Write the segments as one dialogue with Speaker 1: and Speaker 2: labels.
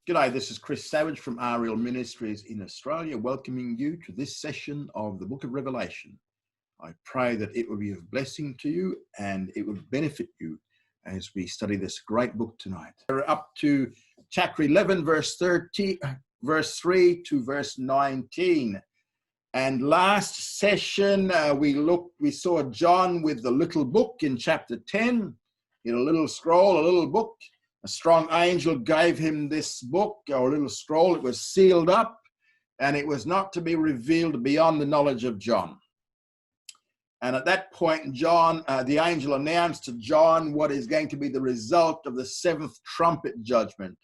Speaker 1: G'day, this is Chris Savage from RL Ministries in Australia, welcoming you to this session of the Book of Revelation. I pray that it will be of blessing to you and it will benefit you as we study this great book tonight. We're up to chapter 11, verse 3 to verse 19. And last session, we saw John with the little book in chapter 10. He had a little scroll, a little book. A strong angel gave him this book, or a little scroll. It was sealed up, and it was not to be revealed beyond the knowledge of John. And at that point, John, the angel announced to John what is going to be the result of the seventh trumpet judgment,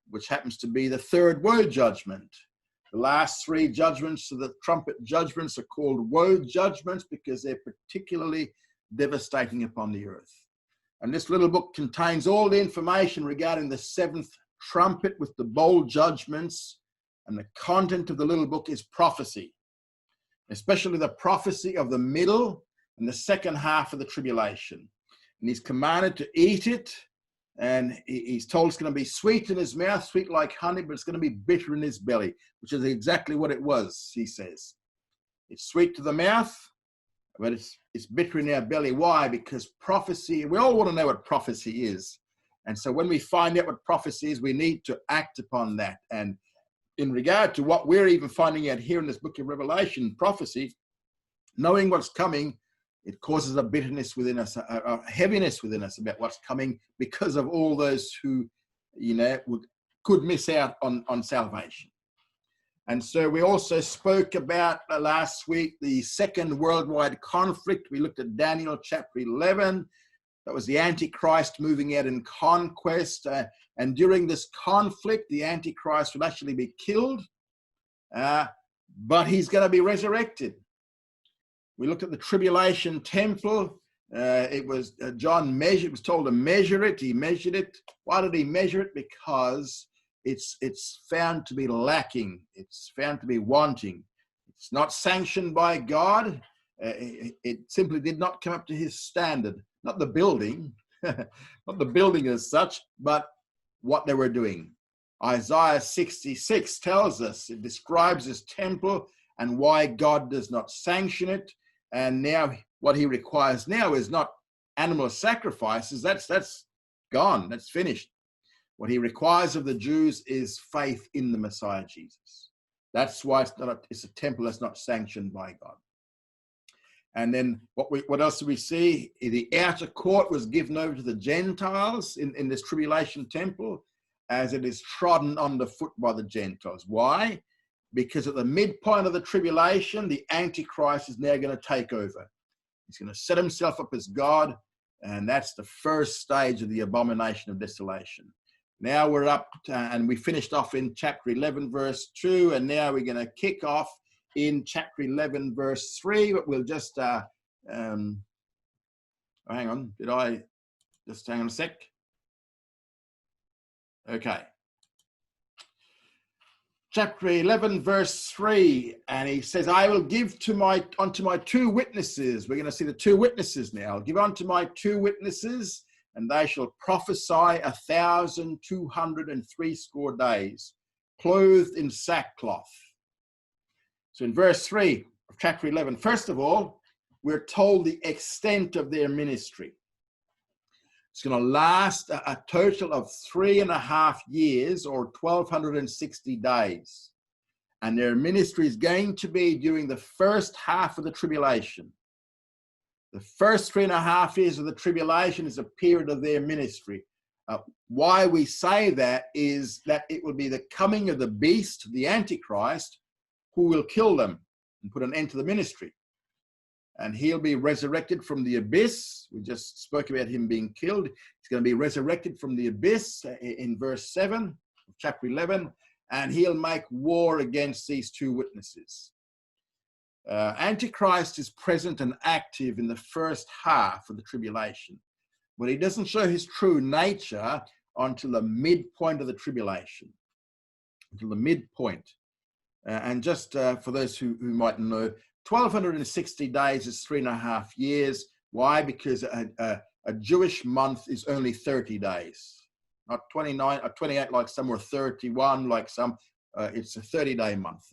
Speaker 1: which happens to be the third woe judgment. The last three judgments of the trumpet judgments are called woe judgments because they're particularly devastating upon the earth. And this little book contains all the information regarding the seventh trumpet with the bold judgments. And the content of the little book is prophecy, especially the prophecy of the middle and the second half of the tribulation. And he's commanded to eat it. And he's told it's going to be sweet in his mouth, sweet like honey, but it's going to be bitter in his belly, which is exactly what it was, he says. It's sweet to the mouth, but it's bitter in our belly. Why? Because prophecy, we all want to know what prophecy is. And so when we find out what prophecy is, we need to act upon that. And in regard to what we're even finding out here in this book of Revelation, prophecy, knowing what's coming, it causes a bitterness within us, a heaviness within us about what's coming because of all those who, could miss out on salvation. And so we also spoke about last week the second worldwide conflict. We looked at Daniel chapter 11. That was the Antichrist moving out in conquest. And during this conflict, the Antichrist will actually be killed, but he's going to be resurrected. We looked at the Tribulation temple. It was John measured. It was told to measure it. He measured it. Why did he measure it? Because it's found to be lacking. It's found to be wanting. It's not sanctioned by God. It simply did not come up to his standard. Not the building, not the building as such, but what they were doing. Isaiah 66 tells us, it describes his temple and why God does not sanction it. And now what he requires now is not animal sacrifices. That's gone. That's finished. What he requires of the Jews is faith in the Messiah Jesus. That's why it's a temple that's not sanctioned by God. And then what else do we see? The outer court was given over to the Gentiles in this tribulation temple as it is trodden underfoot by the Gentiles. Why? Because at the midpoint of the tribulation, the Antichrist is now going to take over. He's going to set himself up as God, and that's the first stage of the abomination of desolation. Now we're up and we finished off in chapter 11, verse 2, and now we're going to kick off in chapter 11, verse 3, but we'll just, hang on, hang on a sec? Okay. Chapter 11, verse 3, and he says, I will give unto my two witnesses. We're going to see the two witnesses now. I'll give unto my two witnesses, and they shall prophesy 1,260 days, clothed in sackcloth. So in verse 3 of chapter 11, first of all, we're told the extent of their ministry. It's going to last a total of 3.5 years, or 1,260 days. And their ministry is going to be during the first half of the tribulation. The first 3.5 years of the tribulation is a period of their ministry. Why we say that is that it will be the coming of the beast, the Antichrist, who will kill them and put an end to the ministry. And he'll be resurrected from the abyss. We just spoke about him being killed. He's going to be resurrected from the abyss in verse 7 of chapter 11, and he'll make war against these two witnesses. Antichrist is present and active in the first half of the tribulation, but he doesn't show his true nature until the midpoint of the tribulation, until the midpoint. And just for those who might know, 1,260 days is 3.5 years. Why? Because a Jewish month is only 30 days. not 29 or 28 like some, or 31 like some. It's a 30-day month.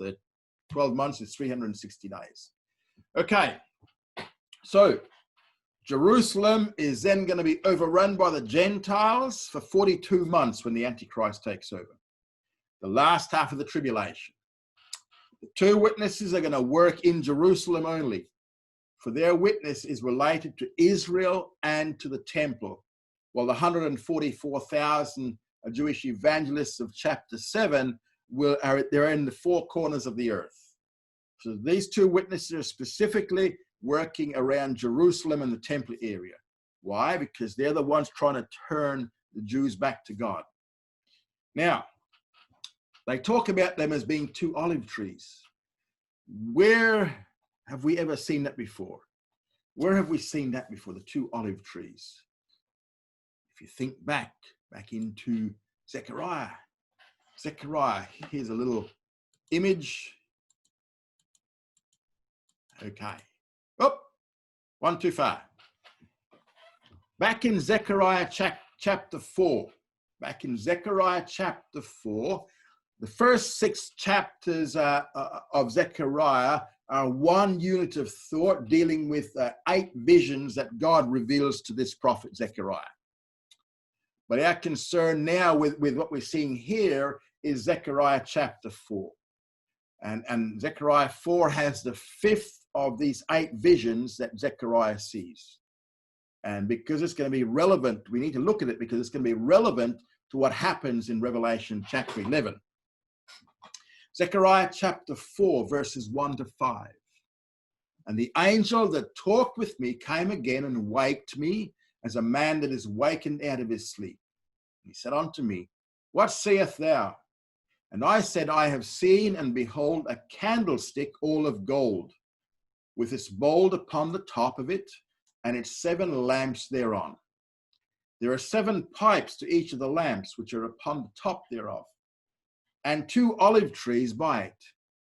Speaker 1: 12 months is 360 days. Okay, so Jerusalem is then going to be overrun by the Gentiles for 42 months when the Antichrist takes over. The last half of the tribulation. The two witnesses are going to work in Jerusalem only, for their witness is related to Israel and to the temple, while the 144,000 Jewish evangelists of chapter 7 they're in the four corners of the earth. So these two witnesses are specifically working around Jerusalem and the temple area. Why? Because they're the ones trying to turn the Jews back to God. Now, they talk about them as being two olive trees. Where have we ever seen that before? Where have we seen that before, the two olive trees? If you think back into Zechariah. Zechariah, here's a little image. Okay. Oh, one too far. Back in Zechariah chapter 4. Back in Zechariah chapter 4, the first 6 chapters of Zechariah are one unit of thought dealing with 8 visions that God reveals to this prophet Zechariah. But our concern now with what we're seeing here is Zechariah chapter 4. And Zechariah 4 has the 5th of these 8 visions that Zechariah sees. And because it's going to be relevant, we need to look at it because it's going to be relevant to what happens in Revelation chapter 11. Zechariah chapter 4, verses 1 to 5. And the angel that talked with me came again and waked me as a man that is wakened out of his sleep. He said unto me, What seest thou? And I said, I have seen, and behold, a candlestick all of gold, with its bowl upon the top of it, and its 7 lamps thereon. There are 7 pipes to each of the lamps, which are upon the top thereof, and 2 olive trees by it,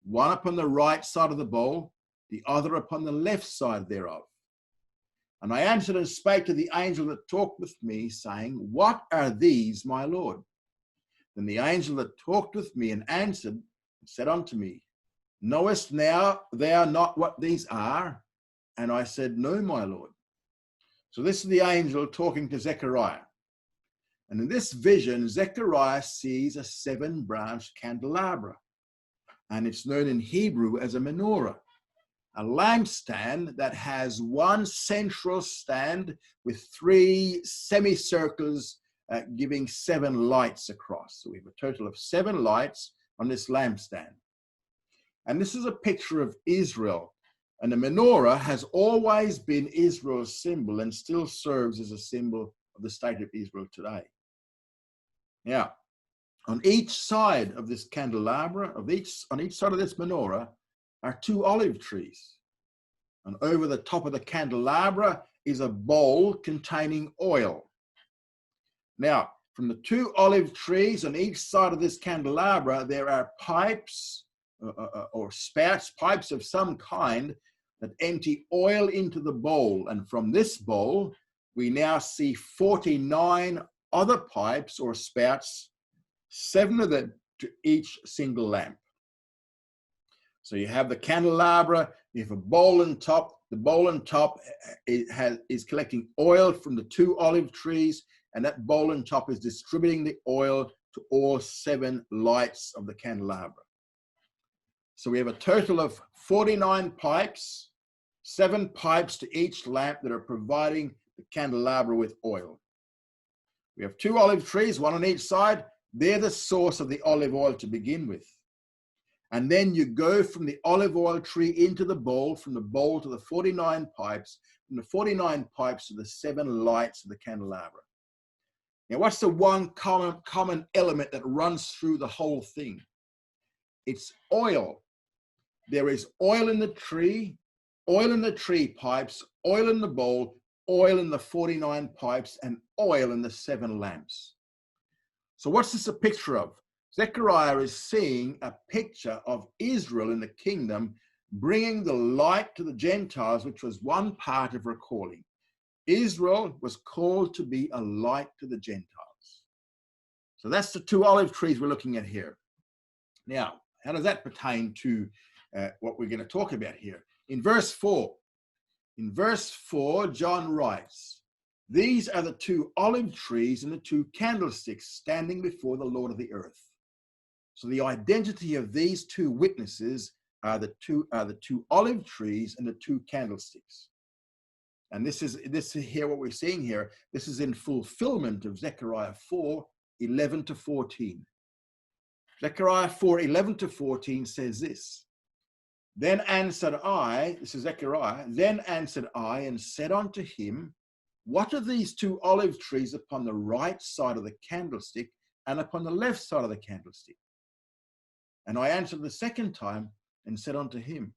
Speaker 1: one upon the right side of the bowl, the other upon the left side thereof. And I answered and spake to the angel that talked with me, saying, What are these, my Lord? Then the angel that talked with me and answered and said unto me, Knowest now thou not what these are? And I said, No, my Lord. So this is the angel talking to Zechariah. And in this vision, Zechariah sees a 7-branched candelabra. And it's known in Hebrew as a menorah, a lampstand that has one central stand with 3 semicircles giving 7 lights across. So we have a total of 7 lights on this lampstand. And this is a picture of Israel. And the menorah has always been Israel's symbol and still serves as a symbol of the state of Israel today. Now, on each side of this candelabra, on each side of this menorah, are 2 olive trees. And over the top of the candelabra is a bowl containing oil. Now, from the 2 olive trees on each side of this candelabra, there are pipes or spouts, pipes of some kind that empty oil into the bowl. And from this bowl, we now see 49 other pipes or spouts, 7 of them to each single lamp. So you have the candelabra, you have a bowl on top. The bowl on top is collecting oil from the 2 olive trees, and that bowl on top is distributing the oil to all 7 lights of the candelabra. So we have a total of 49 pipes, 7 pipes to each lamp that are providing the candelabra with oil. We have 2 olive trees, 1 on each side. They're the source of the olive oil to begin with. And then you go from the olive oil tree into the bowl, from the bowl to the 49 pipes, from the 49 pipes to the 7 lights of the candelabra. Now, what's the one common element that runs through the whole thing? It's oil. There is oil in the tree pipes, oil in the bowl, oil in the 49 pipes, and oil in the 7 lamps. So what's this a picture of? Zechariah is seeing a picture of Israel in the kingdom, bringing the light to the Gentiles, which was one part of her calling. Israel was called to be a light to the Gentiles. So that's the two olive trees we're looking at here. Now, how does that pertain to what we're going to talk about here? In verse 4, John writes, "These are the two olive trees and the two candlesticks standing before the Lord of the earth." So the identity of these two witnesses are the two olive trees and the two candlesticks. And this is here what we're seeing here. This is in fulfillment of Zechariah 4:11-14. Zechariah 4:11-14 says this: "Then answered I," this is Zechariah, "then answered I and said unto him, What are these two olive trees upon the right side of the candlestick and upon the left side of the candlestick? And I answered the second time and said unto him,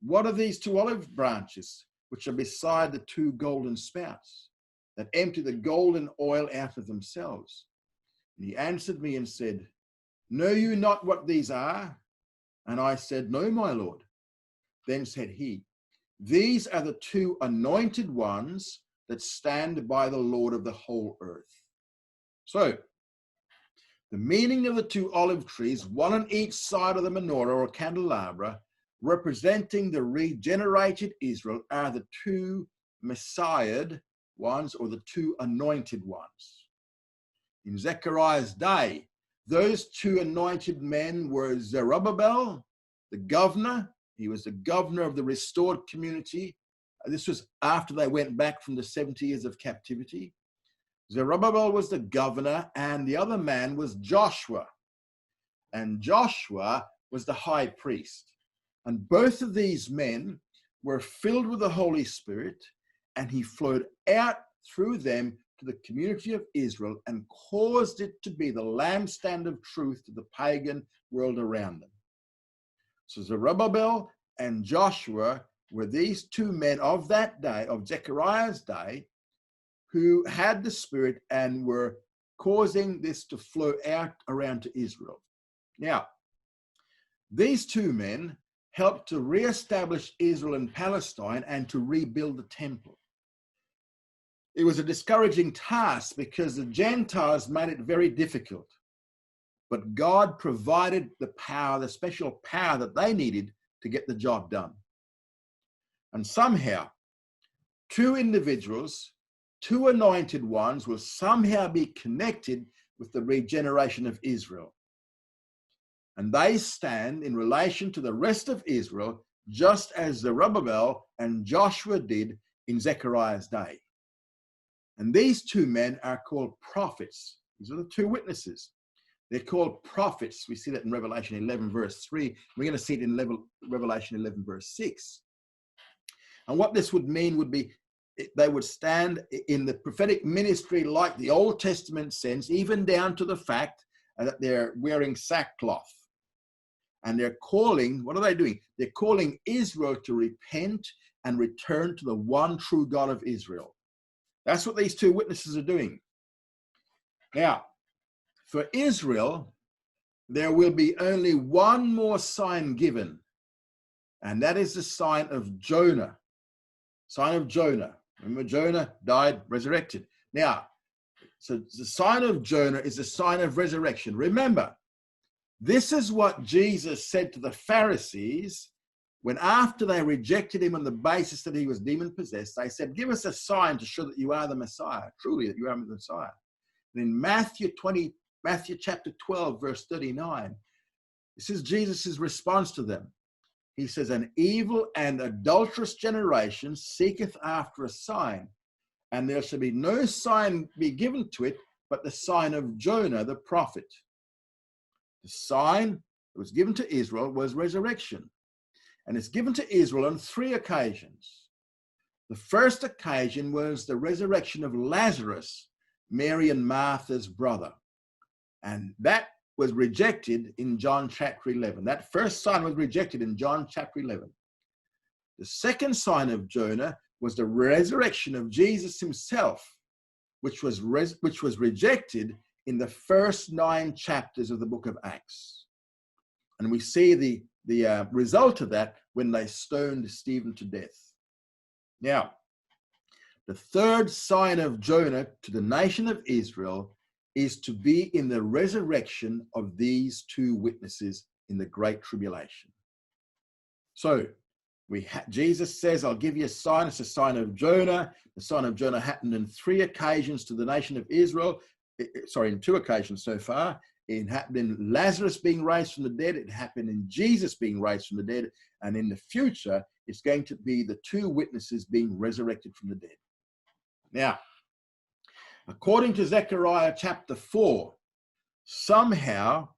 Speaker 1: What are these two olive branches which are beside the two golden spouts that empty the golden oil out of themselves? And he answered me and said, Know you not what these are? And I said, No, my Lord. Then said he, These are the two anointed ones that stand by the Lord of the whole earth. So, the meaning of the two olive trees, one on each side of the menorah or candelabra, representing the regenerated Israel, are the two Messiahed ones or the two anointed ones. In Zechariah's day, those two anointed men were Zerubbabel, the governor. He was the governor of the restored community. This was after they went back from the 70 years of captivity. Zerubbabel was the governor, and the other man was Joshua. And Joshua was the high priest. And both of these men were filled with the Holy Spirit, and he flowed out through them to the community of Israel and caused it to be the lampstand of truth to the pagan world around them. So Zerubbabel and Joshua were these two men of that day, of Zechariah's day, who had the Spirit and were causing this to flow out around to Israel. Now, these two men helped to reestablish Israel and Palestine and to rebuild the temple. It was a discouraging task because the Gentiles made it very difficult. But God provided the power, the special power that they needed to get the job done. And somehow, two individuals, two anointed ones, will somehow be connected with the regeneration of Israel. And they stand in relation to the rest of Israel, just as Zerubbabel and Joshua did in Zechariah's day. And these two men are called prophets. These are the two witnesses. They're called prophets. We see that in Revelation 11, verse 3. We're going to see it in Revelation 11, verse 6. And what this would mean would be they would stand in the prophetic ministry like the Old Testament sense, even down to the fact that they're wearing sackcloth. And they're calling, what are they doing? They're calling Israel to repent and return to the one true God of Israel. That's what these two witnesses are doing. Now, for Israel, there will be only one more sign given, and that is the sign of Jonah. Sign of Jonah. Remember, Jonah died, resurrected. Now, so the sign of Jonah is a sign of resurrection. Remember, this is what Jesus said to the Pharisees when, after they rejected him on the basis that he was demon-possessed, they said, Give us a sign to show that you are the Messiah, truly that you are the Messiah. And in Matthew chapter 12, verse 39, this is Jesus' response to them. He says, An evil and adulterous generation seeketh after a sign, and there shall be no sign be given to it but the sign of Jonah the prophet. The sign that was given to Israel was resurrection. And it's given to Israel on 3 occasions. The first occasion was the resurrection of Lazarus, Mary and Martha's brother. And that was rejected in John chapter 11. That first sign was rejected in John chapter 11. The second sign of Jonah was the resurrection of Jesus himself, which was rejected in the first 9 chapters of the book of Acts. And we see the result of that when they stoned Stephen to death. Now, the third sign of Jonah to the nation of Israel is to be in the resurrection of these two witnesses in the Great Tribulation. So Jesus says, I'll give you a sign. It's a sign of Jonah. The sign of Jonah happened in 3 occasions to the nation of Israel. Sorry, in 2 occasions so far. It happened in Lazarus being raised from the dead. It happened in Jesus being raised from the dead. And in the future, it's going to be the 2 witnesses being resurrected from the dead. Now, according to Zechariah chapter 4, somehow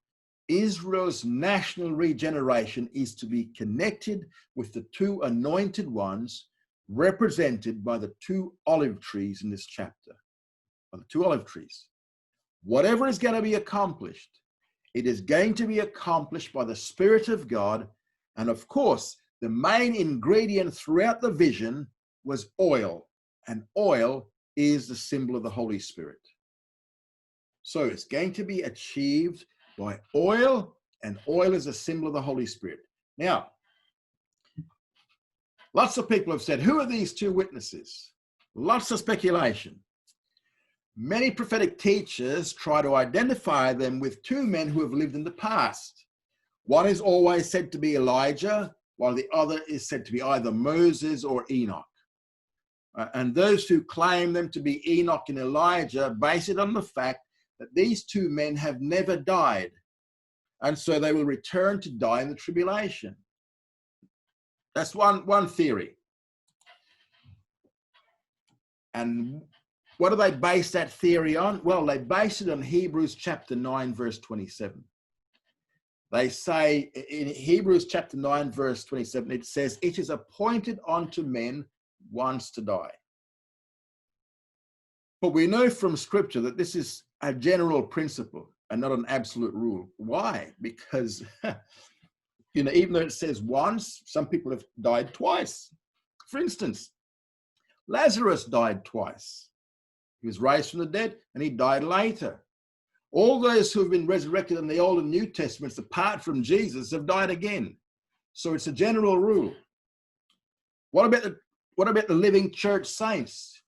Speaker 1: Israel's national regeneration is to be connected with the 2 anointed ones represented by the 2 olive trees in this chapter. By the 2 olive trees. Whatever is going to be accomplished, it is going to be accomplished by the Spirit of God. And of course, the main ingredient throughout the vision was oil. And oil is the symbol of the Holy Spirit. So it's going to be achieved by oil, and oil is a symbol of the Holy Spirit. Now, lots of people have said, who are these 2 witnesses? Lots of speculation. Many prophetic teachers try to identify them with 2 men who have lived in the past. One is always said to be Elijah, while the other is said to be either Moses or Enoch. And those who claim them to be Enoch and Elijah base it on the fact that these 2 men have never died. And so they will return to die in the tribulation. That's one theory. And what do they base that theory on? Well, they base it on Hebrews chapter 9, verse 27. They say in Hebrews chapter 9, verse 27, it says, it is appointed unto men once to die. But we know from scripture that this is a general principle and not an absolute rule. Why? Because, even though it says once, some people have died twice. For instance, Lazarus died twice. He was raised from the dead and he died later. All those who have been resurrected in the Old and New Testaments, apart from Jesus, have died again. So it's a general rule. What about the living church saints?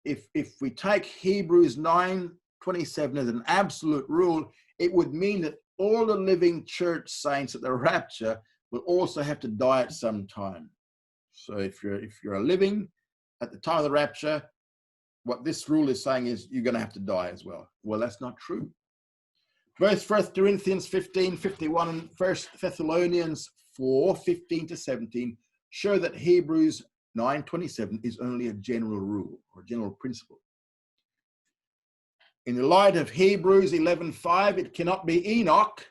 Speaker 1: If we take Hebrews 9:27 as an absolute rule, it would mean that all the living church saints at the rapture will also have to die at some time. So if you're living at the time of the rapture, what this rule is saying is you're going to have to die as well. Well, that's not true. Both 1 Corinthians 15:51 and 1 Thessalonians 4:15-17 show that Hebrews 9:27 is only a general rule or general principle. In the light of Hebrews 11:5, it cannot be Enoch.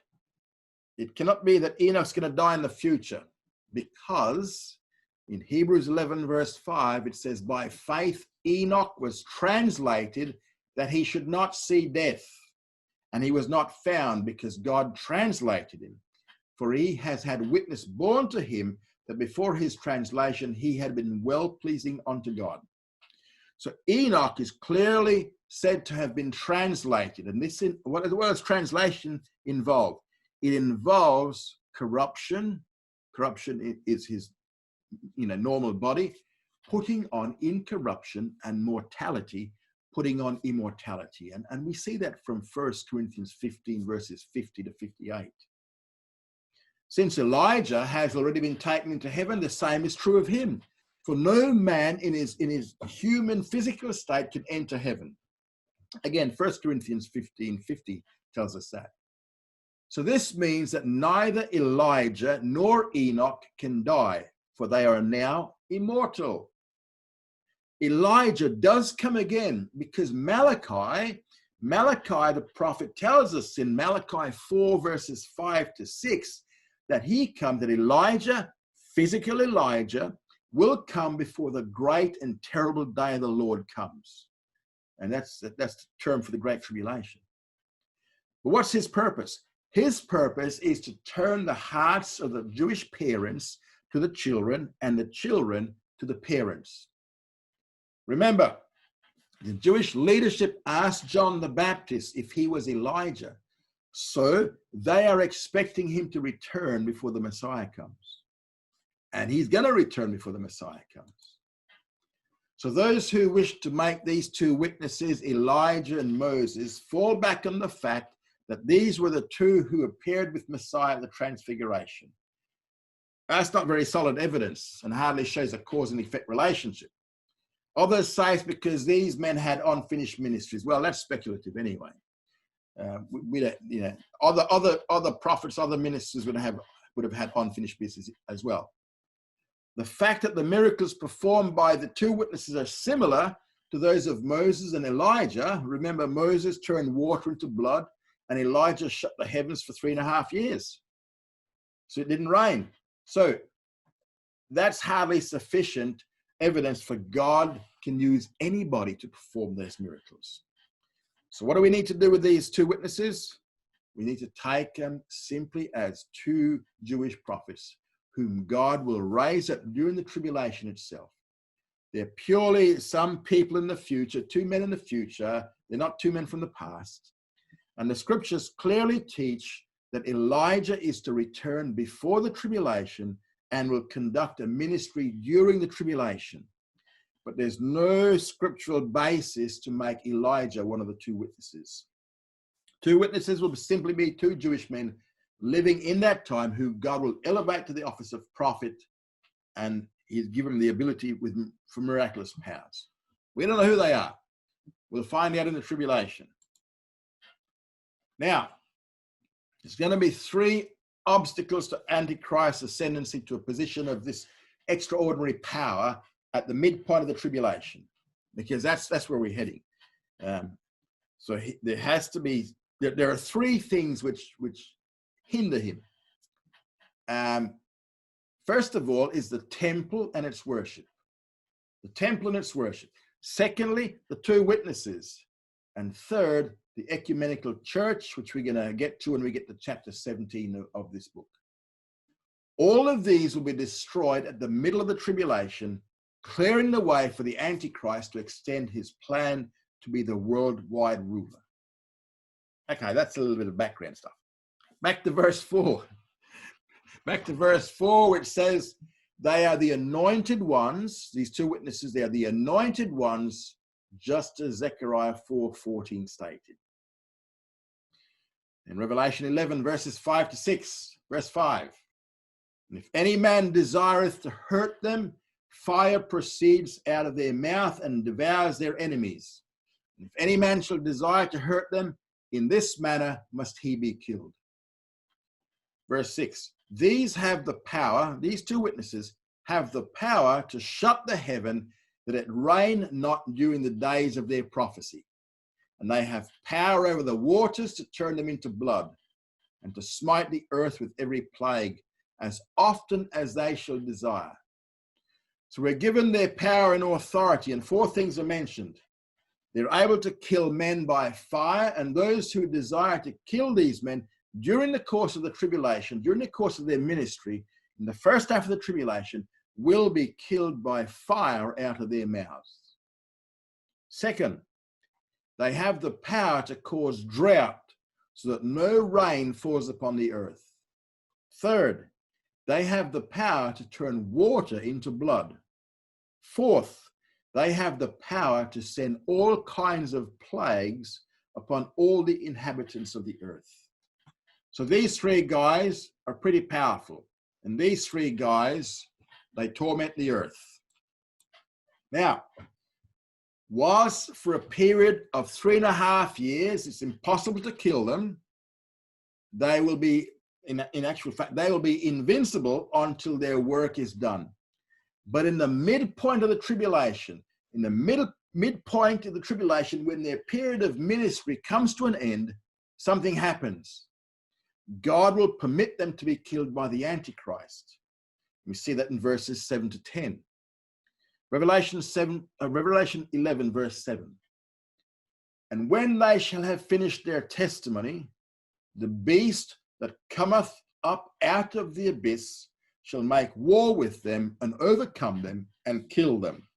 Speaker 1: It cannot be that Enoch's going to die in the future, because in Hebrews 11 verse 5, it says, by faith Enoch was translated that he should not see death, and he was not found because God translated him. For he has had witness borne to him that before his translation he had been well-pleasing unto God. So Enoch is clearly said to have been translated. And what does translation involve? It involves corruption. Corruption is his normal body, putting on incorruption, and mortality, putting on immortality. And we see that from 1 Corinthians 15 verses 50-58. Since Elijah has already been taken into heaven, the same is true of him. For no man in his human physical state can enter heaven. Again, 1 Corinthians 15:50 tells us that. So this means that neither Elijah nor Enoch can die, for they are now immortal. Elijah does come again, because Malachi, the prophet, tells us in Malachi 4 verses 5-6 that Elijah, physical Elijah, will come before the great and terrible day of the Lord comes. And that's the term for the Great Tribulation. But what's his purpose? His purpose is to turn the hearts of the Jewish parents to the children, and the children to the parents. Remember, the Jewish leadership asked John the Baptist if he was Elijah. So they are expecting him to return before the Messiah comes. And he's going to return before the Messiah comes. So those who wish to make these two witnesses, Elijah and Moses, fall back on the fact that these were the two who appeared with Messiah at the Transfiguration. That's not very solid evidence and hardly shows a cause and effect relationship. Others say it's because these men had unfinished ministries. Well, that's speculative anyway. We don't, you know, other prophets, other ministers would have had unfinished business as well. The fact that the miracles performed by the two witnesses are similar to those of Moses and Elijah. Remember, Moses turned water into blood and Elijah shut the heavens for 3.5 years. So it didn't rain. So that's hardly sufficient evidence for God can use anybody to perform those miracles. So what do we need to do with these two witnesses? We need to take them simply as two Jewish prophets whom God will raise up during the tribulation itself. They're purely some people in the future, two men in the future. They're not two men from the past. And the scriptures clearly teach that Elijah is to return before the tribulation and will conduct a ministry during the tribulation. But there's no scriptural basis to make Elijah one of the two witnesses. Two witnesses will simply be two Jewish men living in that time who God will elevate to the office of prophet, and he's given them the ability for miraculous powers. We don't know who they are. We'll find out in the tribulation. Now, there's going to be 3 obstacles to Antichrist's ascendancy to a position of this extraordinary power at the midpoint of the tribulation, because that's where we're heading. There has to be, there are 3 things which hinder him. First of all is the temple and its worship. The temple and its worship. Secondly, the 2 witnesses. And third, the ecumenical church, which we're going to get to when we get to chapter 17 of this book. All of these will be destroyed at the middle of the tribulation, clearing the way for the Antichrist to extend his plan to be the worldwide ruler. Okay, that's a little bit of background stuff. Back to verse 4. Back to verse 4, which says, they are the anointed ones, these 2 witnesses, they are the anointed ones, just as Zechariah 4:14 stated. In Revelation 11, verses 5 to 6, verse 5, and if any man desireth to hurt them, fire proceeds out of their mouth and devours their enemies. And if any man shall desire to hurt them, in this manner must he be killed. Verse 6, these have the power, these 2 witnesses have the power to shut the heaven that it rain not during the days of their prophecy. And they have power over the waters to turn them into blood, and to smite the earth with every plague, as often as they shall desire. So we're given their power and authority, and 4 things are mentioned. They're able to kill men by fire, and those who desire to kill these men during the course of the tribulation, during the course of their ministry, in the first half of the tribulation, will be killed by fire out of their mouths. Second, they have the power to cause drought so that no rain falls upon the earth. Third, they have the power to turn water into blood. Fourth, they have the power to send all kinds of plagues upon all the inhabitants of the earth. So these 3 guys are pretty powerful. And these 3 guys, they torment the earth. Now, whilst for a period of 3.5 years, it's impossible to kill them, they will be, in actual fact, they will be invincible until their work is done. But in the midpoint of the tribulation, in the midpoint of the tribulation, when their period of ministry comes to an end, something happens. God will permit them to be killed by the Antichrist. We see that in verses 7 to 10. Revelation 11, verse 7. And when they shall have finished their testimony, the beast that cometh up out of the abyss shall make war with them and overcome them and kill them.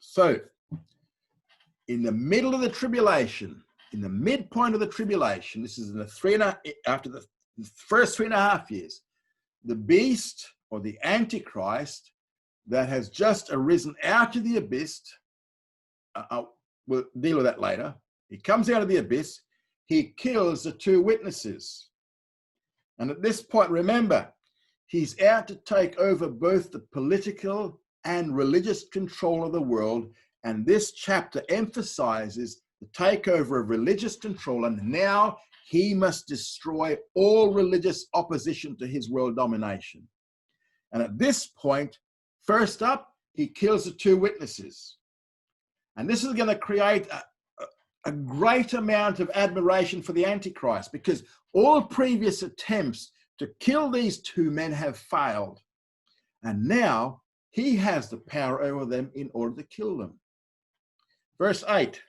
Speaker 1: So, in the middle of the tribulation, in the midpoint of the tribulation, this is in after the first 3.5 years, the beast or the Antichrist that has just arisen out of the abyss. We'll deal with that later. He comes out of the abyss. He kills the two witnesses. And at this point, remember, he's out to take over both the political and religious control of the world. And this chapter emphasizes the takeover of religious control. And now he must destroy all religious opposition to his world domination. And at this point, first up, he kills the two witnesses. And this is going to create a great amount of admiration for the Antichrist, because all previous attempts to kill these two men have failed. And now he has the power over them in order to kill them. Verse 8.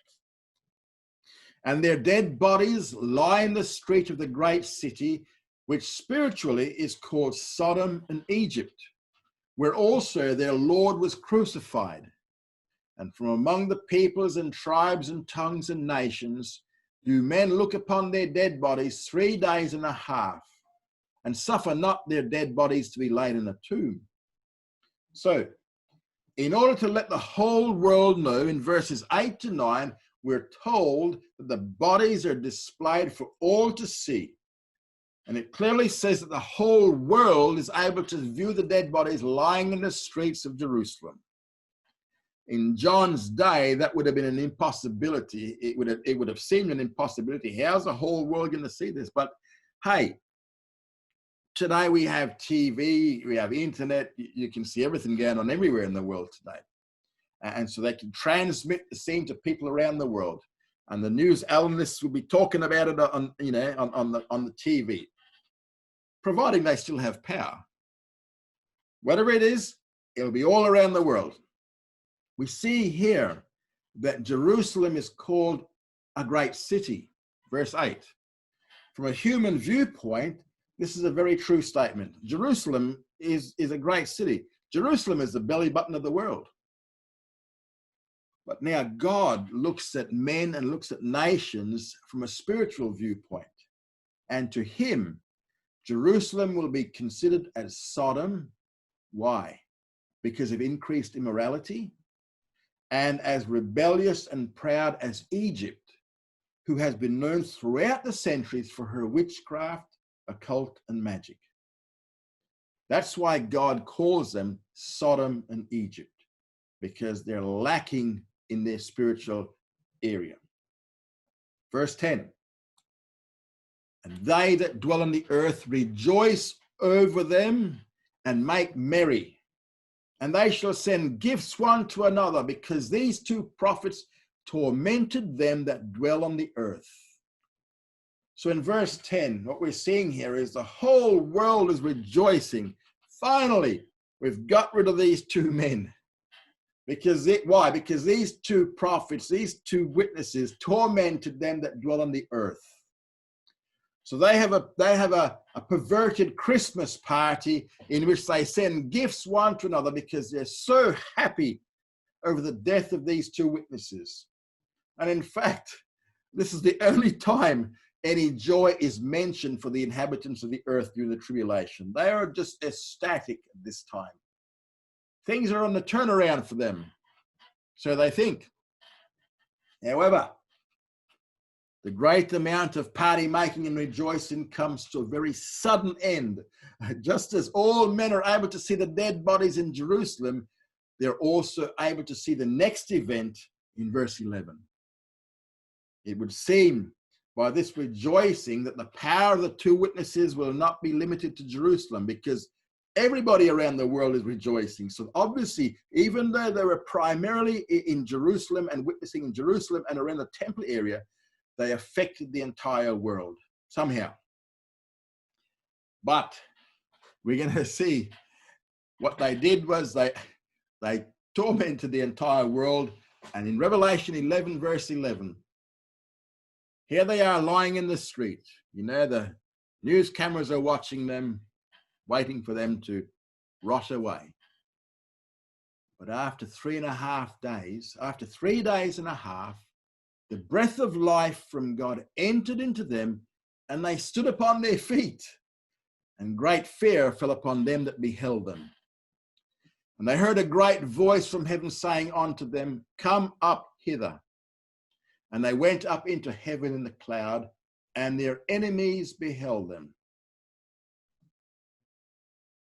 Speaker 1: And their dead bodies lie in the street of the great city, which spiritually is called Sodom and Egypt, where also their Lord was crucified. And from among the peoples and tribes and tongues and nations do men look upon their dead bodies 3 days and a half, and suffer not their dead bodies to be laid in a tomb. So, in order to let the whole world know, in verses 8 to 9, we're told that the bodies are displayed for all to see. And it clearly says that the whole world is able to view the dead bodies lying in the streets of Jerusalem. In John's day, that would have been an impossibility. It would have seemed an impossibility. How's the whole world going to see this? But hey, today we have TV, we have internet. You can see everything going on everywhere in the world today. And so they can transmit the scene to people around the world. And the news analysts will be talking about it on the TV, providing they still have power. Whatever it is, it'll be all around the world. We see here that Jerusalem is called a great city, verse 8. From a human viewpoint, this is a very true statement. Jerusalem is a great city. Jerusalem is the belly button of the world. But now God looks at men and looks at nations from a spiritual viewpoint. And to him, Jerusalem will be considered as Sodom. Why? Because of increased immorality. And as rebellious and proud as Egypt, who has been known throughout the centuries for her witchcraft, occult, and magic. That's why God calls them Sodom and Egypt, because they're lacking in their spiritual area. Verse 10. And they that dwell on the earth rejoice over them and make merry. And they shall send gifts one to another, because these two prophets tormented them that dwell on the earth. So in verse 10, what we're seeing here is the whole world is rejoicing. Finally, we've got rid of these two men. Why? Because these two prophets, these two witnesses tormented them that dwell on the earth. So they have a perverted Christmas party in which they send gifts one to another because they're so happy over the death of these two witnesses. And in fact, this is the only time any joy is mentioned for the inhabitants of the earth during the tribulation. They are just ecstatic at this time. Things are on the turnaround for them, so they think. However, the great amount of party making and rejoicing comes to a very sudden end. Just as all men are able to see the dead bodies in Jerusalem, they're also able to see the next event in verse 11. It would seem by this rejoicing that the power of the two witnesses will not be limited to Jerusalem, because everybody around the world is rejoicing. So obviously, even though they were primarily in Jerusalem and witnessing in Jerusalem and around the temple area, they affected the entire world somehow. But we're going to see what they did was they tormented the entire world. And in Revelation 11, verse 11, here they are lying in the street. You know, the news cameras are watching them, waiting for them to rot away. But after 3.5 days, after 3 days and a half, the breath of life from God entered into them, and they stood upon their feet, and great fear fell upon them that beheld them. And they heard a great voice from heaven saying unto them, Come up hither. And they went up into heaven in the cloud, and their enemies beheld them.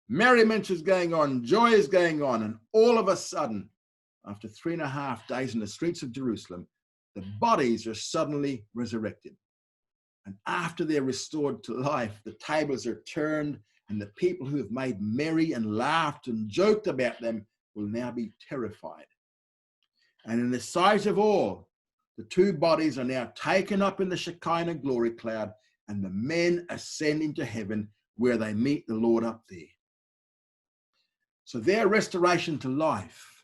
Speaker 1: Merriment is going on, joy is going on, and all of a sudden, after 3.5 days in the streets of Jerusalem, the bodies are suddenly resurrected. And after they're restored to life, the tables are turned, and the people who have made merry and laughed and joked about them will now be terrified. And in the sight of all, the two bodies are now taken up in the Shekinah glory cloud, and the men ascend into heaven where they meet the Lord up there. So their restoration to life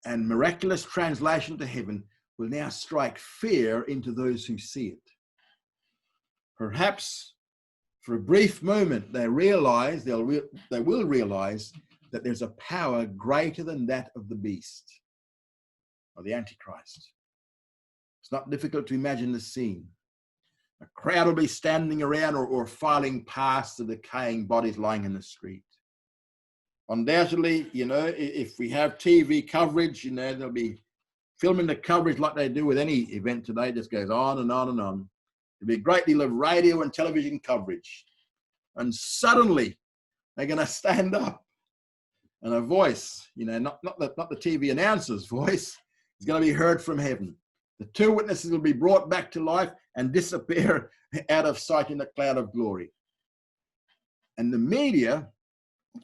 Speaker 1: and miraculous translation to heaven will now strike fear into those who see it. Perhaps for a brief moment they will realize that there's a power greater than that of the beast or the Antichrist. It's not difficult to imagine the scene. A crowd will be standing around or filing past the decaying bodies lying in the street. Undoubtedly, if we have TV coverage, they'll be filming the coverage like they do with any event today. It just goes on and on and on. There'll be a great deal of radio and television coverage. And suddenly, they're going to stand up. And a voice, not the TV announcer's voice, is going to be heard from heaven. The two witnesses will be brought back to life and disappear out of sight in the cloud of glory. And the media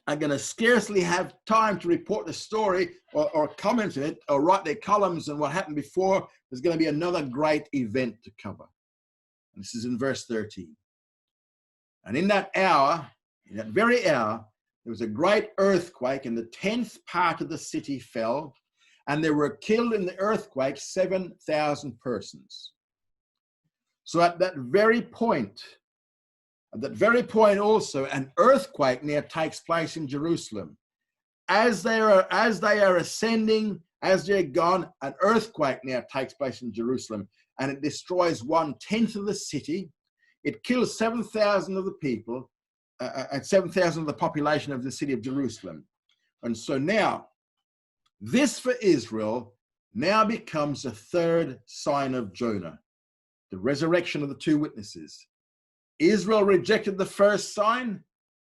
Speaker 1: are going to scarcely have time to report the story or comment on it or write their columns on what happened before. There's going to be another great event to cover. And this is in verse 13. And in that very hour, there was a great earthquake, and the 10th part of the city fell, and there were killed in the earthquake 7,000 persons. So at that very point also, an earthquake now takes place in Jerusalem. As they are ascending, as they're gone, an earthquake now takes place in Jerusalem, and it destroys 1/10 of the city. It kills 7,000 of the people, and 7,000 of the population of the city of Jerusalem. And so now, this for Israel now becomes the third sign of Jonah, the resurrection of the two witnesses. Israel rejected the first sign,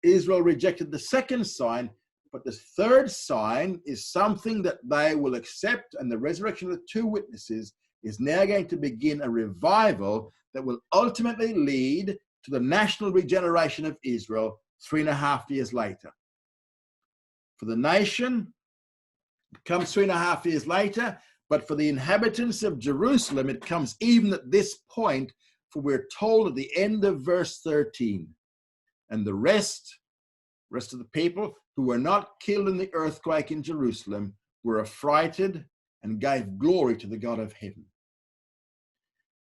Speaker 1: Israel rejected the second sign, but the third sign is something that they will accept, and the resurrection of the two witnesses is now going to begin a revival that will ultimately lead to the national regeneration of Israel 3.5 years later. For the nation, it comes 3.5 years later, but for the inhabitants of Jerusalem, it comes even at this point, for we're told at the end of verse 13, and the rest of the people who were not killed in the earthquake in Jerusalem were affrighted and gave glory to the God of heaven.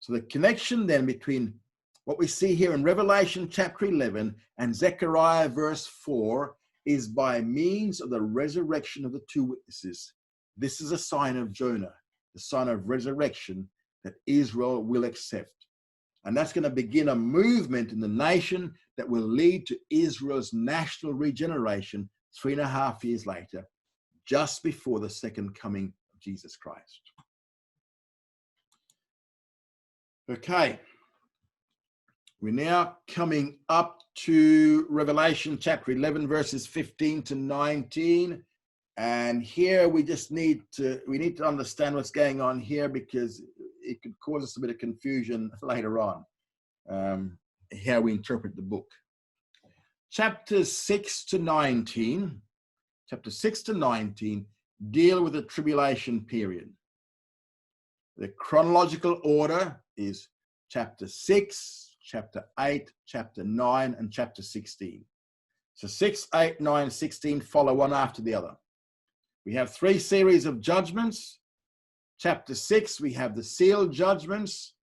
Speaker 1: So the connection then between what we see here in Revelation chapter 11 and Zechariah verse 4 is by means of the resurrection of the two witnesses. This is a sign of Jonah, the sign of resurrection that Israel will accept. And that's going to begin a movement in the nation that will lead to Israel's national regeneration 3.5 years later, just before the second coming of Jesus Christ. Okay, we're now coming up to Revelation chapter 11, verses 15 to 19. And here we need to understand what's going on here, because it could cause us a bit of confusion later on, how we interpret the book. Chapters 6 to 19 deal with the tribulation period. The chronological order is chapter 6, chapter 8, chapter 9, and chapter 16. So 6, 8, 9, 16 follow one after the other. We have 3 series of judgments. Chapter 6, we have the sealed judgments,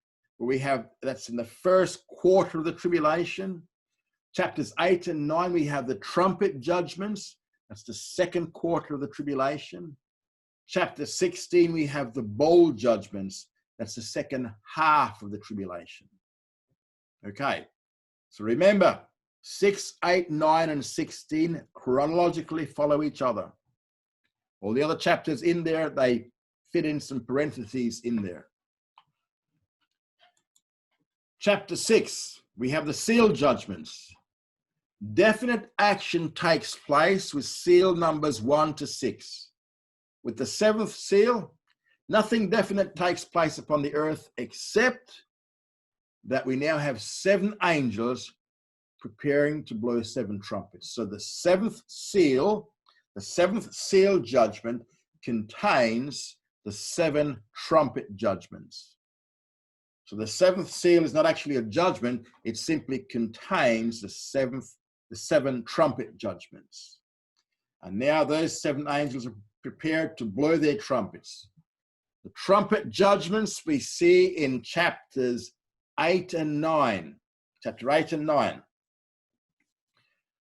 Speaker 1: that's in the first quarter of the tribulation. Chapters 8 and 9, we have the trumpet judgments. That's the second quarter of the tribulation. Chapter 16, we have the bowl judgments. That's the second half of the tribulation. Okay, so remember, 6, 8, 9, and 16 chronologically follow each other. All the other chapters in there, they fit in some parentheses in there. Chapter 6, we have the seal judgments. Definite action takes place with seal numbers 1 to 6. With the 7th seal, nothing definite takes place upon the earth except that we now have 7 angels preparing to blow 7 trumpets. So the 7th seal judgment contains the 7 trumpet judgments. So the 7th seal is not actually a judgment, it simply contains the 7 trumpet judgments. And now those 7 angels are prepared to blow their trumpets. The trumpet judgments we see in chapters 8 and 9. Chapter 8 and 9.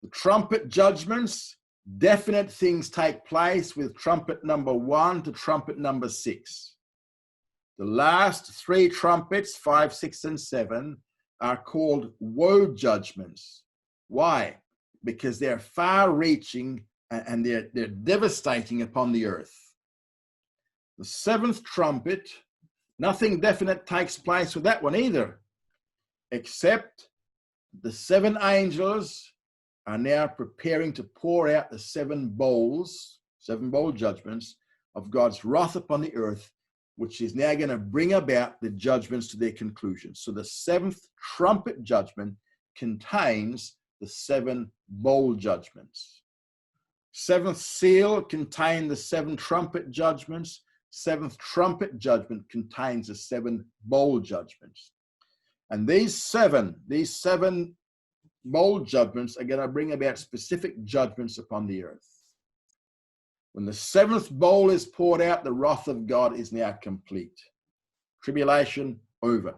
Speaker 1: The trumpet judgments, definite things take place with trumpet number 1 to trumpet number 6. The last 3 trumpets, 5, 6, and 7, are called woe judgments. Why? Because they're far-reaching and they're devastating upon the earth. The 7th trumpet, nothing definite takes place with that one either, except the 7 angels are now preparing to pour out the 7 bowl judgments of God's wrath upon the earth, which is now going to bring about the judgments to their conclusion. So the 7th trumpet judgment contains the 7 bowl judgments. 7th seal contains the 7 trumpet judgments. 7th trumpet judgment contains the 7 bowl judgments. And these seven bowl judgments are going to bring about specific judgments upon the earth. When the 7th bowl is poured out, the wrath of God is now complete. Tribulation over.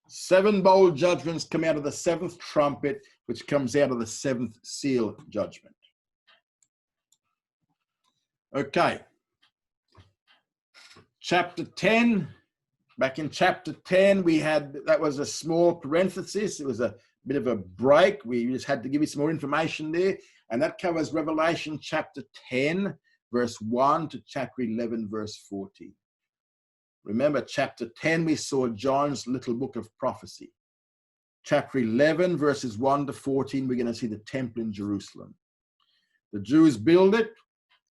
Speaker 1: 7 bowl judgments come out of the 7th trumpet, which comes out of the 7th seal judgment. Okay. Chapter 10. Back in chapter 10, that was a small parenthesis. It was a bit of a break. We just had to give you some more information there. And that covers Revelation chapter 10, verse 1 to chapter 11, verse 40. Remember, chapter 10, we saw John's little book of prophecy. Chapter 11, verses 1 to 14, we're going to see the temple in Jerusalem. The Jews build it,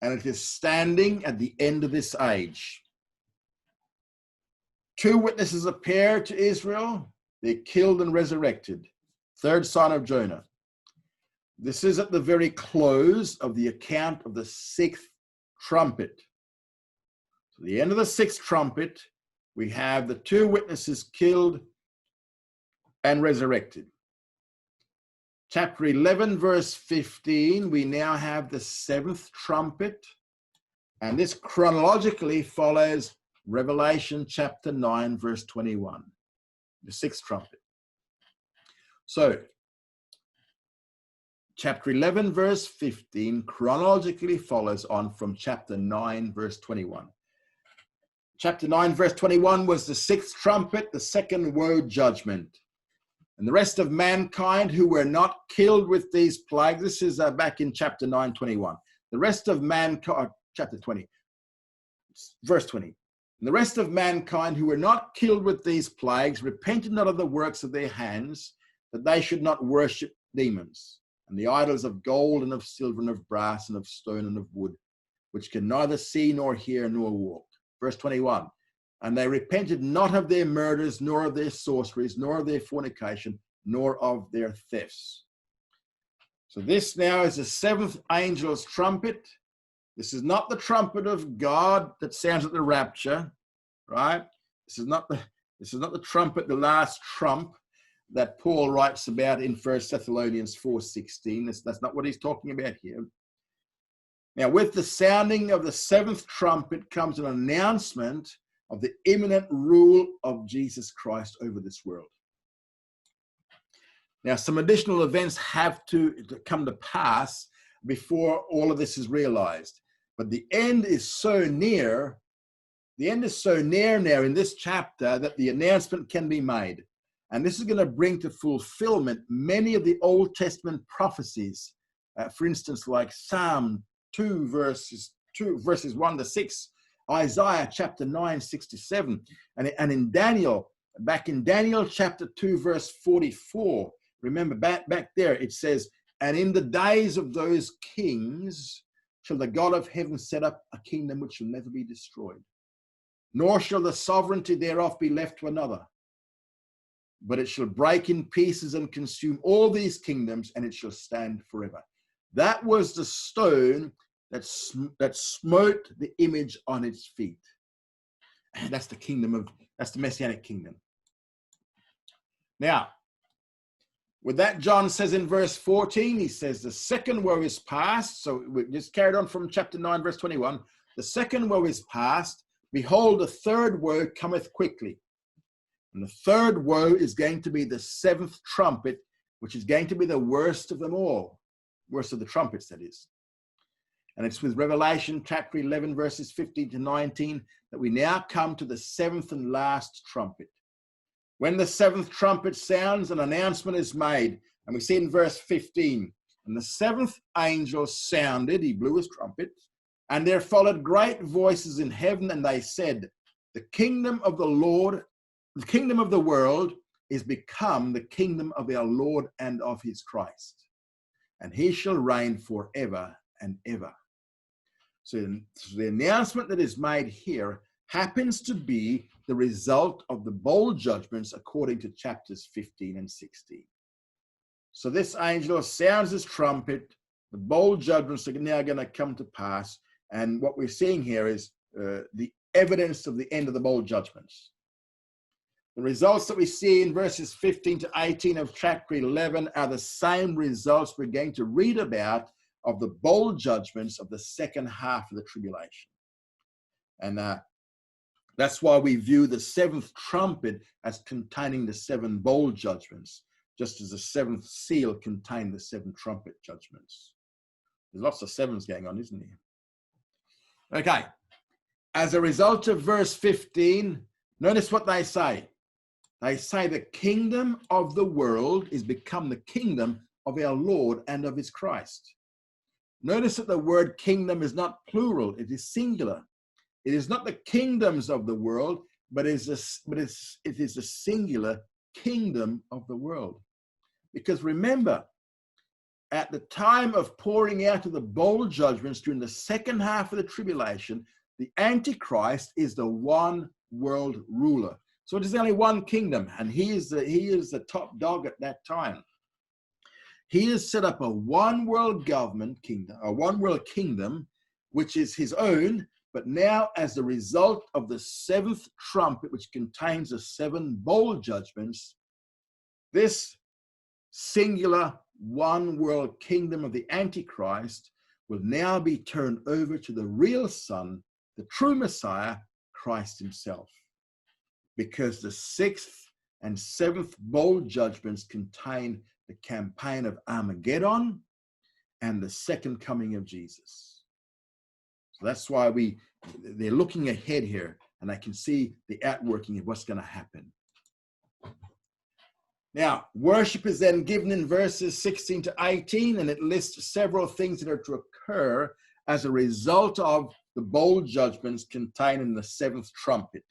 Speaker 1: and it is standing at the end of this age. 2 witnesses appear to Israel. They're killed and resurrected. 3rd sign of Jonah. This is at the very close of the account of the 6th trumpet. So the end of the 6th trumpet, we have the 2 witnesses killed and resurrected. Chapter 11, verse 15, we now have the 7th trumpet, and this chronologically follows Revelation chapter 9, verse 21, the 6th trumpet. So, chapter 11, verse 15 chronologically follows on from chapter 9, verse 21. Chapter 9, verse 21 was the 6th trumpet, the 2nd woe judgment. And the rest of mankind who were not killed with these plagues, this is back in chapter 9, 21. The rest of mankind, chapter 20, verse 20. And the rest of mankind who were not killed with these plagues repented not of the works of their hands, that they should not worship demons and the idols of gold and of silver and of brass and of stone and of wood, which can neither see nor hear nor walk. Verse 21. And they repented not of their murders, nor of their sorceries, nor of their fornication, nor of their thefts. So this now is the 7th angel's trumpet. This is not the trumpet of God that sounds at the rapture, right? This is not the trumpet, the last trump that Paul writes about in 1 Thessalonians 4:16. That's not what he's talking about here. Now, with the sounding of the 7th trumpet comes an announcement of the imminent rule of Jesus Christ over this world. Now, some additional events have to come to pass before all of this is realized. But the end is so near. The end is so near now in this chapter that the announcement can be made. And this is going to bring to fulfillment many of the Old Testament prophecies. For instance, like Psalm 2, verses 2, verses 1 to 6, Isaiah chapter 9, 6 to 7, and in Daniel, back in Daniel chapter 2, verse 44, remember back there, it says, and in the days of those kings shall the God of heaven set up a kingdom which shall never be destroyed, nor shall the sovereignty thereof be left to another, but it shall break in pieces and consume all these kingdoms, and it shall stand forever. That was the stone that smote the image on its feet. And that's the Messianic kingdom. Now, with that, John says in verse 14, he says, the second woe is past. So we just carried on from chapter 9, verse 21. The second woe is past. Behold, the third woe cometh quickly. And the third woe is going to be the seventh trumpet, which is going to be the worst of them all. Worst of the trumpets, that is. And it's with Revelation chapter 11, verses 15 to 19, that we now come to the seventh and last trumpet. When the seventh trumpet sounds, an announcement is made. And we see in verse 15, and the seventh angel sounded, he blew his trumpet, and there followed great voices in heaven, and they said, the kingdom of the Lord, the kingdom of the world is become the kingdom of our Lord and of his Christ, and he shall reign forever and ever. So the announcement that is made here happens to be the result of the bowl judgments according to chapters 15 and 16. So this angel sounds his trumpet, the bowl judgments are now going to come to pass, and what we're seeing here is the evidence of the end of the bowl judgments. The results that we see in verses 15 to 18 of chapter 11 are the same results we're going to read about of the bowl judgments of the second half of the tribulation. And that's why we view the seventh trumpet as containing the seven bowl judgments, just as the seventh seal contained the seven trumpet judgments. There's lots of sevens going on, isn't there? Okay. As a result of verse 15, notice what they say. They say the kingdom of the world is become the kingdom of our Lord and of his Christ. Notice that the word kingdom is not plural, it is singular. It is not the kingdoms of the world, but it is a singular kingdom of the world. Because remember, at the time of pouring out of the bowl judgments during the second half of the tribulation, the Antichrist is the one world ruler. So it is only one kingdom, and he is the top dog at that time. He has set up a one world government kingdom, a one world kingdom, which is his own, but now as a result of the seventh trumpet, which contains the seven bowl judgments, this singular one world kingdom of the Antichrist will now be turned over to the real Son, the true Messiah, Christ himself. Because the sixth and seventh bowl judgments contain the campaign of Armageddon and the second coming of Jesus. So that's why they're looking ahead here, and I can see the outworking of what's going to happen. Now, worship is then given in verses 16 to 18, and it lists several things that are to occur as a result of the bowl judgments contained in the seventh trumpet.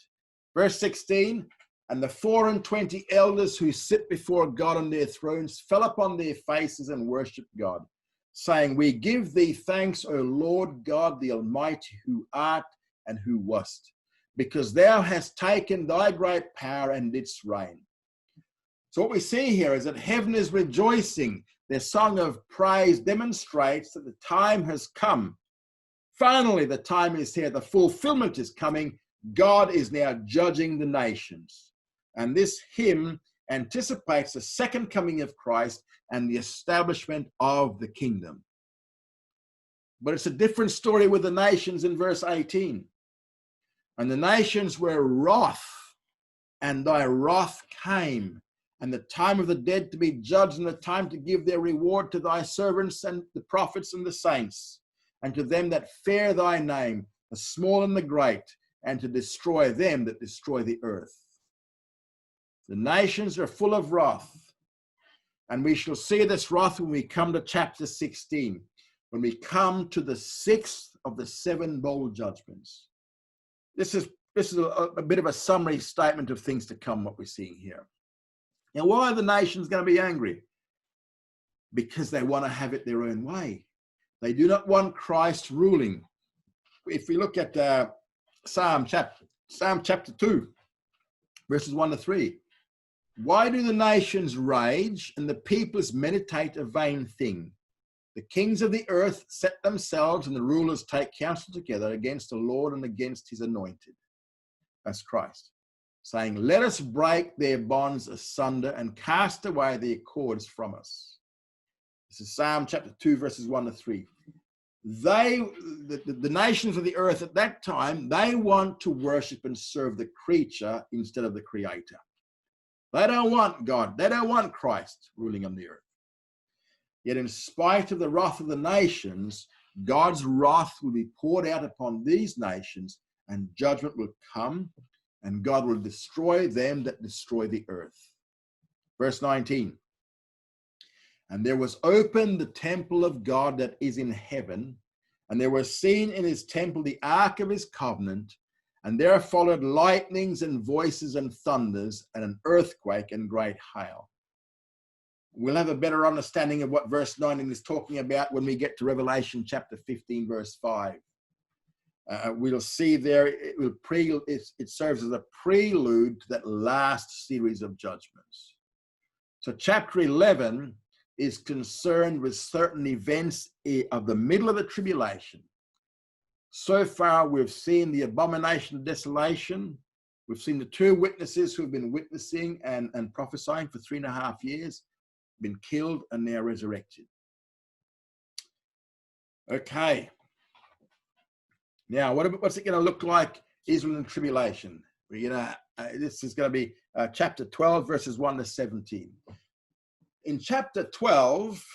Speaker 1: Verse 16, and the 24 elders who sit before God on their thrones fell upon their faces and worshipped God, saying, we give thee thanks, O Lord God, the Almighty, who art and who wast, because thou hast taken thy great power and didst reign. So what we see here is that heaven is rejoicing. Their song of praise demonstrates that the time has come. Finally, the time is here. The fulfillment is coming. God is now judging the nations. And this hymn anticipates the second coming of Christ and the establishment of the kingdom. But it's a different story with the nations in verse 18. And the nations were wroth, and thy wrath came, and the time of the dead to be judged, and the time to give their reward to thy servants and the prophets and the saints, and to them that fear thy name, the small and the great, and to destroy them that destroy the earth. The nations are full of wrath, and we shall see this wrath when we come to chapter 16, when we come to the sixth of the 7 bowl judgments. This is a bit of a summary statement of things to come, what we're seeing here. Now, why are the nations going to be angry? Because they want to have it their own way. They do not want Christ ruling. If we look at Psalm chapter 2, verses 1 to 3. Why do the nations rage and the peoples meditate a vain thing? The kings of the earth set themselves and the rulers take counsel together against the Lord and against his anointed. That's Christ. Saying, let us break their bonds asunder and cast away their cords from us. This is Psalm chapter 2, verses 1 to 3. The nations of the earth at that time, they want to worship and serve the creature instead of the creator. They don't want God. They don't want Christ ruling on the earth. Yet in spite of the wrath of the nations, God's wrath will be poured out upon these nations and judgment will come and God will destroy them that destroy the earth. Verse 19. And there was opened the temple of God that is in heaven, and there was seen in his temple the ark of his covenant, and there followed lightnings and voices and thunders and an earthquake and great hail. We'll have a better understanding of what verse 19 is talking about when we get to Revelation chapter 15, verse 5. We'll see there it serves as a prelude to that last series of judgments. So chapter 11 is concerned with certain events of the middle of the tribulation. So far, we've seen the abomination of desolation. We've seen the 2 witnesses who have been witnessing and prophesying for 3.5 years, been killed and now resurrected. Okay. Now, what's it going to look like, Israel in tribulation? This is going to be chapter 12, verses 1 to 17. In chapter 12,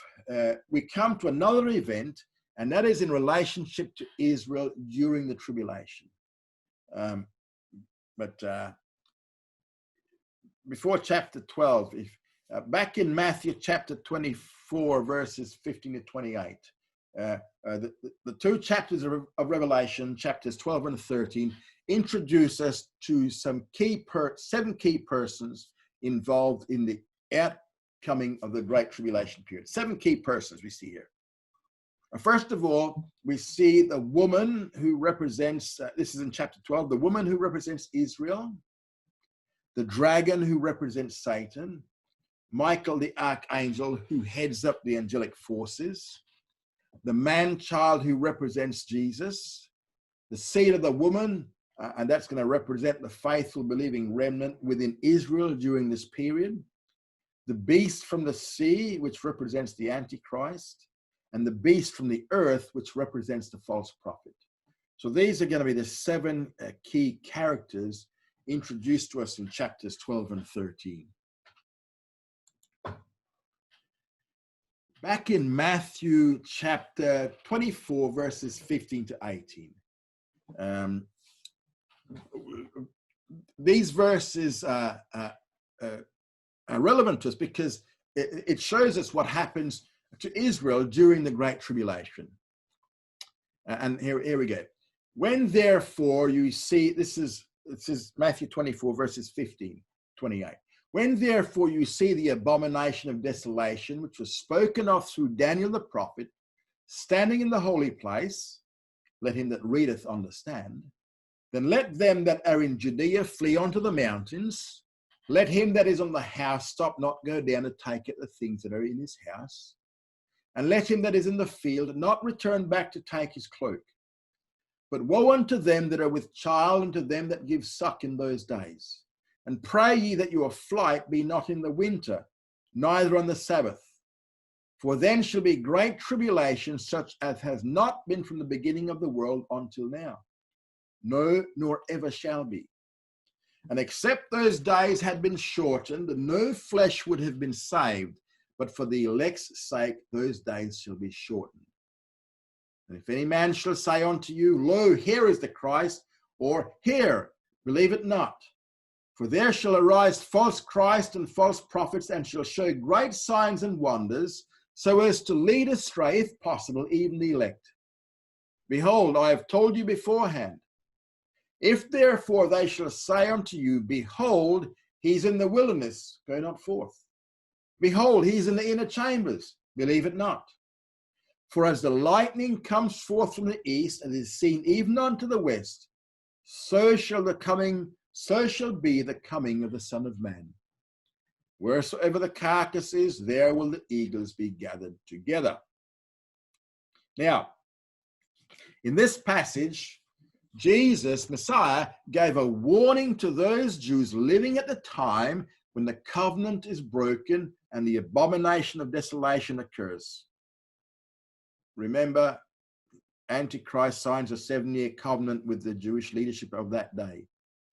Speaker 1: we come to another event, and that is in relationship to Israel during the tribulation. Before chapter 12, back in Matthew chapter 24, verses 15 to 28, the 2 chapters of Revelation, chapters 12 and 13, introduce us to some 7 key persons involved in the outcoming of the Great Tribulation period. 7 key persons we see here. First of all, we see the woman who represents, this is in chapter 12, the woman who represents Israel, the dragon who represents Satan, Michael the archangel who heads up the angelic forces, the man-child who represents Jesus, the seed of the woman, and that's going to represent the faithful believing remnant within Israel during this period, the beast from the sea, which represents the Antichrist, and the beast from the earth, which represents the false prophet. So these are going to be the 7 key characters introduced to us in chapters 12 and 13. Back in Matthew chapter 24, verses 15 to 18. These verses are relevant to us because it shows us what happens to Israel during the Great Tribulation. And here we go. When therefore you see, this is Matthew 24, verses 15, 28. When therefore you see the abomination of desolation, which was spoken of through Daniel the prophet, standing in the holy place, let him that readeth understand, then let them that are in Judea flee unto the mountains. Let him that is on the housetop not go down to take it the things that are in his house. And let him that is in the field not return back to take his cloak. But woe unto them that are with child and to them that give suck in those days. And pray ye that your flight be not in the winter, neither on the Sabbath. For then shall be great tribulation, such as has not been from the beginning of the world until now. No, nor ever shall be. And except those days had been shortened, no flesh would have been saved. But for the elect's sake, those days shall be shortened. And if any man shall say unto you, Lo, here is the Christ, or here, believe it not. For there shall arise false Christ and false prophets, and shall show great signs and wonders, so as to lead astray, if possible, even the elect. Behold, I have told you beforehand. If therefore they shall say unto you, behold, he's in the wilderness, go not forth. Behold, he's in the inner chambers, believe it not. For as the lightning comes forth from the east and is seen even unto the west, so shall be the coming of the Son of Man. Wheresoever the carcass is, there will the eagles be gathered together. Now, in this passage, Jesus, Messiah, gave a warning to those Jews living at the time when the covenant is broken and the abomination of desolation occurs. Remember, Antichrist signs a 7-year covenant with the Jewish leadership of that day.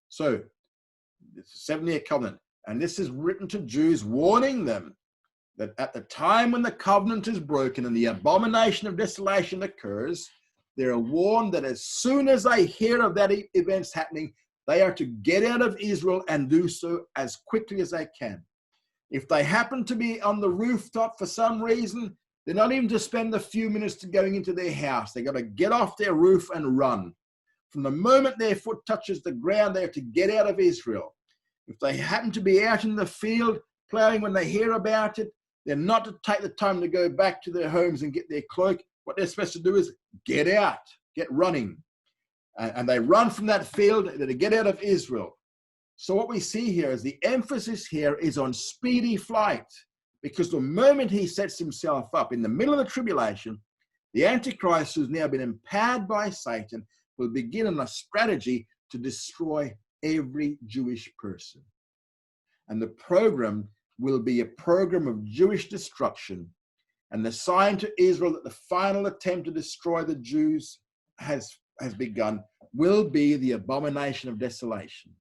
Speaker 1: So, it's a 7-year covenant. And this is written to Jews, warning them that at the time when the covenant is broken and the abomination of desolation occurs, they are warned that as soon as they hear of that events happening, they are to get out of Israel and do so as quickly as they can. If they happen to be on the rooftop for some reason, they're not even to spend a few minutes to going into their house. They've got to get off their roof and run. From the moment their foot touches the ground, they are to get out of Israel. If they happen to be out in the field plowing when they hear about it, they're not to take the time to go back to their homes and get their cloak. What they're supposed to do is get out, get running. And they run from that field to get out of Israel. So what we see here is the emphasis here is on speedy flight, because the moment he sets himself up in the middle of the tribulation, the Antichrist, who's now been empowered by Satan, will begin on a strategy to destroy every Jewish person. And the program will be a program of Jewish destruction. And the sign to Israel that the final attempt to destroy the Jews has begun will be the abomination of desolation.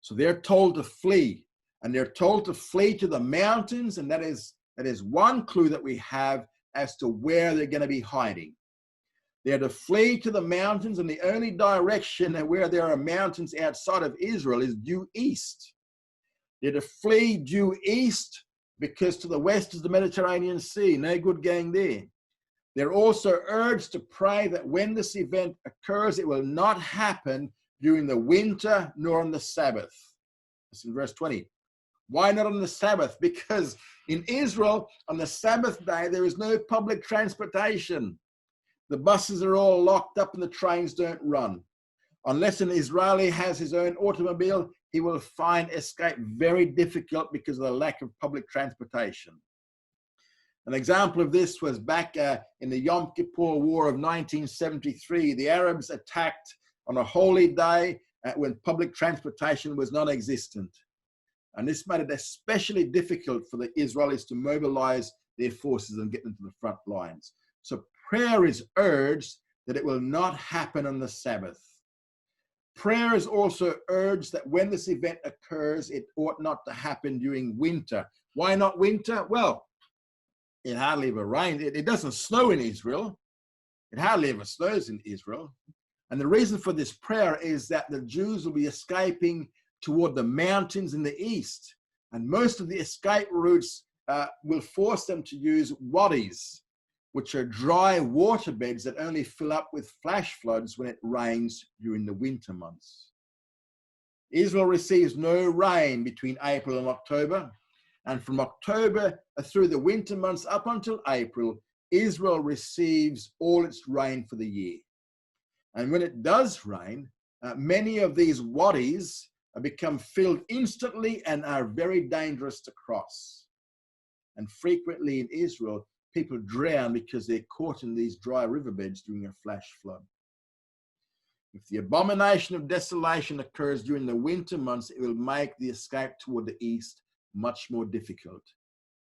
Speaker 1: So they're told to flee, and they're told to flee to the mountains, and that is one clue that we have as to where they're going to be hiding. They're to flee to the mountains, and the only direction where there are mountains outside of Israel is due east. They're to flee due east because to the west is the Mediterranean Sea. No good going there. They're also urged to pray that when this event occurs, it will not happen during the winter nor on the Sabbath. That's in verse 20. Why not on the Sabbath? Because in Israel, on the Sabbath day, there is no public transportation. The buses are all locked up and the trains don't run. Unless an Israeli has his own automobile, he will find escape very difficult because of the lack of public transportation. An example of this was back in the Yom Kippur War of 1973. The Arabs attacked on a holy day when public transportation was non-existent. And this made it especially difficult for the Israelis to mobilize their forces and get them to the front lines. So prayer is urged that it will not happen on the Sabbath. Prayer is also urged that when this event occurs, it ought not to happen during winter. Why not winter? Well, it hardly ever rains. It doesn't snow in Israel. It hardly ever snows in Israel. And the reason for this prayer is that the Jews will be escaping toward the mountains in the east. And most of the escape routes will force them to use wadis, which are dry waterbeds that only fill up with flash floods when it rains during the winter months. Israel receives no rain between April and October. And from October through the winter months up until April, Israel receives all its rain for the year. And when it does rain, many of these wadis become filled instantly and are very dangerous to cross. And frequently in Israel, people drown because they're caught in these dry riverbeds during a flash flood. If the abomination of desolation occurs during the winter months, it will make the escape toward the east much more difficult.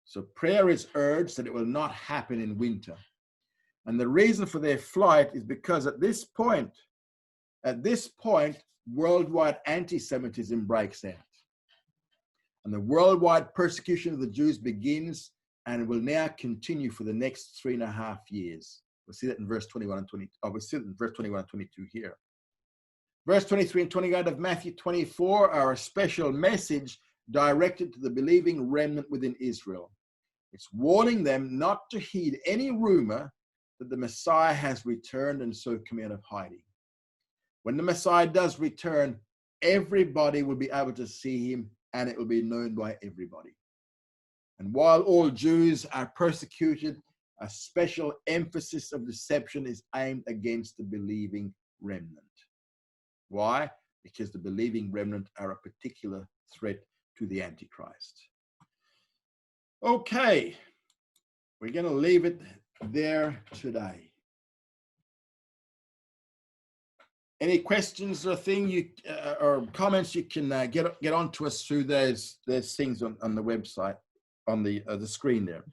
Speaker 1: So prayer is urged that it will not happen in winter. And the reason for their flight is because at this point, worldwide anti-Semitism breaks out. And the worldwide persecution of the Jews begins and will now continue for the next 3.5 years. We'll see that in verse 21 and 22. We'll see that in verse 21 and 22 here. Verse 23 and 28 of Matthew 24 are a special message directed to the believing remnant within Israel. It's warning them not to heed any rumor that the Messiah has returned and so come out of hiding. When the Messiah does return, everybody will be able to see him and it will be known by everybody. And while all Jews are persecuted, a special emphasis of deception is aimed against the believing remnant. Why? Because the believing remnant are a particular threat to the Antichrist. Okay, we're going to leave it there today. Any questions or or comments, you can get on to us through those things on the website, on the screen there.